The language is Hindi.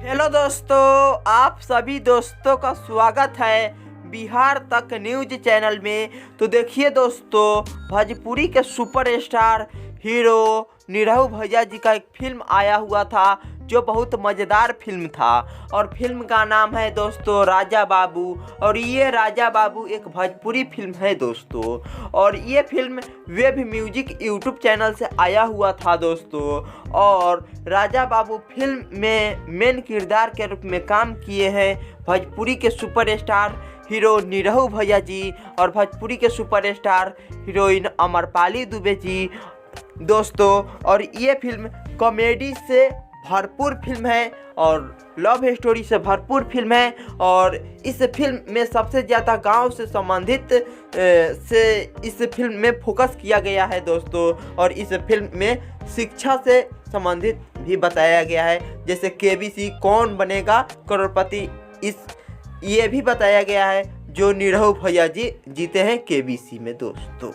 हेलो दोस्तों, आप सभी दोस्तों का स्वागत है बिहार तक न्यूज चैनल में। तो देखिए दोस्तों, भोजपुरी के सुपरस्टार हीरो निरहू भैया जी का एक फिल्म आया हुआ था जो बहुत मज़ेदार फिल्म था और फिल्म का नाम है दोस्तों राजा बाबू। और ये राजा बाबू एक भोजपुरी फिल्म है दोस्तों, और ये film web music YouTube channel से आया हुआ था दोस्तों। और राजा बाबू फिल्म में मेन किरदार के रूप में काम किए हैं भोजपुरी के सुपरस्टार हीरो निरहू भैया जी और भोजपुरी के सुपरस्टार हीरोइन अमरपाली दुबे जी दोस्तों। और ये फिल्म कॉमेडी से भरपूर फिल्म है और लव स्टोरी से भरपूर फिल्म है। और इस फिल्म में सबसे ज़्यादा गांव से संबंधित इस फिल्म में फोकस किया गया है दोस्तों। और इस फिल्म में शिक्षा से संबंधित भी बताया गया है, जैसे केबीसी कौन बनेगा करोड़पति, ये भी बताया गया है जो निरहू भैया जी जीते हैं केबीसी में दोस्तों।